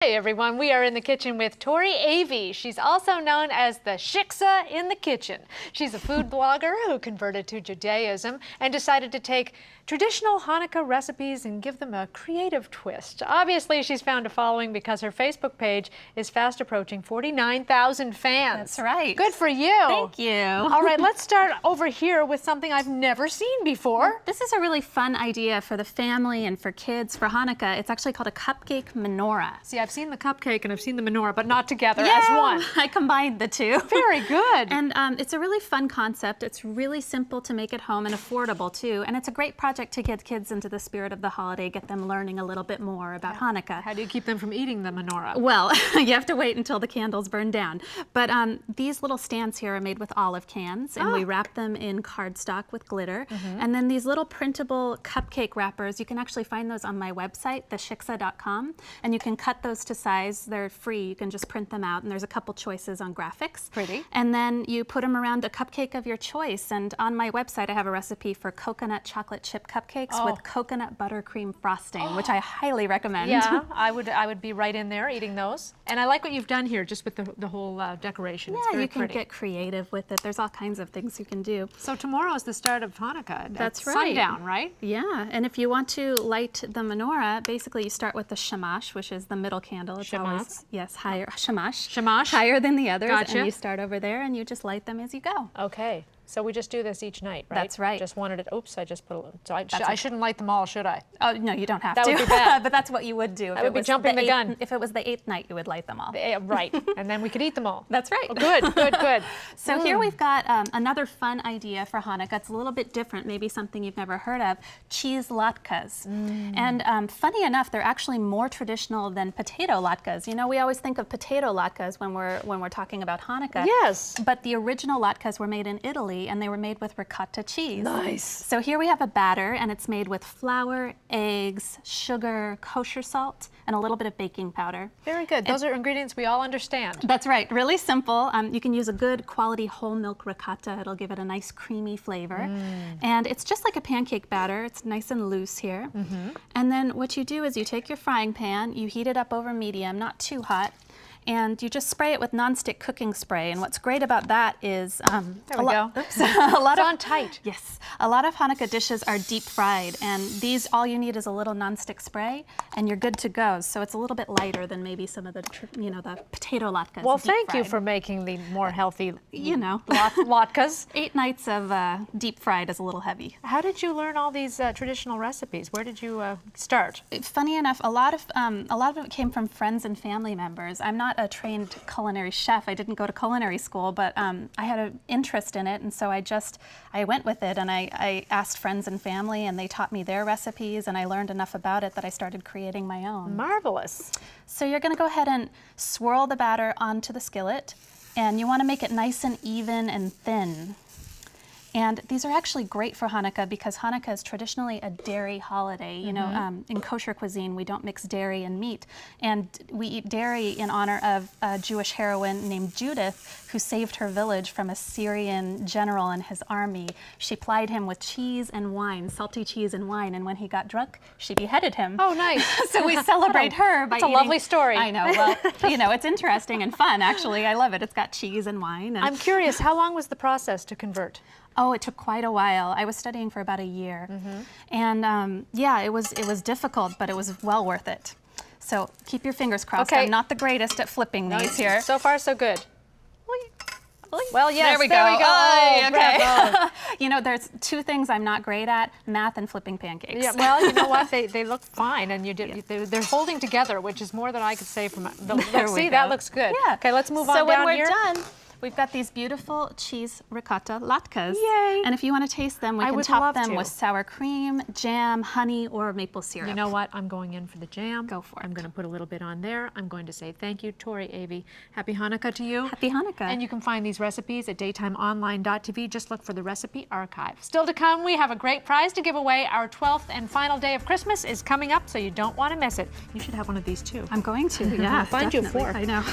Hey everyone, we are in the kitchen with Kitchen.avi. She's also known as the Shiksa in the kitchen. She's a food blogger who converted to Judaism and decided to take traditional Hanukkah recipes and give them a creative twist. Obviously, she's found a following because her Facebook page is fast approaching 49,000 fans. That's right. Good for you. Thank you. All right, let's start over here with something I've never seen before. This is a really fun idea for the family and for kids for Hanukkah. It's actually called a Cupcake Menorah. See, I've seen the cupcake and I've seen the menorah, but not together as one. I combined the two. Very good. And it's a really fun concept. It's really simple to make at home and affordable too. And it's a great project to get kids into the spirit of the holiday, get them learning a little bit more about Hanukkah. How do you keep them from eating the menorah? Well, you have to wait until the candles burn down. But these little stands here are made with olive cans, and we wrap them in cardstock with glitter. And then these little printable cupcake wrappers, you can actually find those on my website, Shiksa.com, and you can cut those to size. They're free. You can just print them out, and there's a couple choices on graphics. Pretty. And then you put them around a cupcake of your choice. And on my website, I have a recipe for coconut chocolate chip cupcakes with coconut buttercream frosting, which I highly recommend. Yeah, I would be right in there eating those. And I like what you've done here, just with the whole decoration. Yeah, it's very you can pretty. get creative with it. There's all kinds of things you can do. So tomorrow is the start of Hanukkah. That's right. Sundown, right? Yeah, and if you want to light the menorah, basically you start with the shamash, which is the middle candle. It's always, yes, higher, shamash. Shamash? Higher than the others. Gotcha. And you start over there and you just light them as you go. Okay. So we just do this each night, right? That's right. Just wanted it. Oops, I just put a little. So I shouldn't light them all, should I? Oh, no, you don't have That to. would be bad. But that's what you would do. I would be jumping the gun. If it was the 8th night, you would light them all. Right. And then we could eat them all. That's right. Oh, good, good, good. So here we've got another fun idea for Hanukkah. It's a little bit different, maybe something you've never heard of, cheese latkes. And funny enough, they're actually more traditional than potato latkes. You know, we always think of potato latkes when we're talking about Hanukkah. Yes. But the original latkes were made in Italy, and they were made with ricotta cheese. Nice. So here we have a batter, and it's made with flour, eggs, sugar, kosher salt, and a little bit of baking powder. Very good. Those are ingredients we all understand. That's right. Really simple. You can use a good quality whole milk ricotta. It'll give it a nice creamy flavor. And it's just like a pancake batter. It's nice and loose here. And then what you do is you take your frying pan, you heat it up over medium, not too hot, and you just spray it with nonstick cooking spray. And what's great about that is there we go. Oops, a lot It's on tight. Yes, a lot of Hanukkah dishes are deep fried, and these all you need is a little nonstick spray, and you're good to go. So it's a little bit lighter than maybe some of the the potato latkes. Well, thank you for making the more healthy, latkes. 8 nights of deep fried is a little heavy. How did you learn all these traditional recipes? Where did you start? Funny enough, a lot of it came from friends and family members. I'm not a trained culinary chef. I didn't go to culinary school, but I had an interest in it, and so I went with it, and I asked friends and family, and they taught me their recipes, and I learned enough about it that I started creating my own. Marvelous. So you're going to go ahead and swirl the batter onto the skillet, and you want to make it nice and even and thin. And these are actually great for Hanukkah because Hanukkah is traditionally a dairy holiday. You know, in kosher cuisine, we don't mix dairy and meat. And we eat dairy in honor of a Jewish heroine named Judith, who saved her village from a Syrian general and his army. She plied him with cheese and wine, salty cheese and wine, and when he got drunk, she beheaded him. Oh, nice. So we celebrate her by eating. It's a lovely story. I know. Well, you know, it's interesting and fun, actually. I love it. It's got cheese and wine. And I'm curious, how long was the process to convert? Oh, it took quite a while. I was studying for about a year. And yeah, it was difficult, but it was well worth it. So keep your fingers crossed. Okay. I'm not the greatest at flipping these here. So far, so good. Well, yes, there we go. Oh, okay. bravo. You know, there's 2 things I'm not great at, math and flipping pancakes. Yeah, well, you know what? They look fine, and they're holding together, which is more than I could say from it. See, that looks good. Yeah. Okay, let's move on so down when here. we're done, we've got these beautiful cheese ricotta latkes. Yay. And if you want to taste them, we can top them with sour cream, jam, honey, or maple syrup. You know what? I'm going in for the jam. Go for it. I'm going to put a little bit on there. I'm going to say thank you, Kitchen.avi. Happy Hanukkah to you. Happy Hanukkah. And you can find these recipes at daytimeonline.tv. Just look for the recipe archive. Still to come, we have a great prize to give away. Our 12th and final day of Christmas is coming up, so you don't want to miss it. You should have one of these too. I'm going to, yeah. I'll find you a definitely. fork. I know.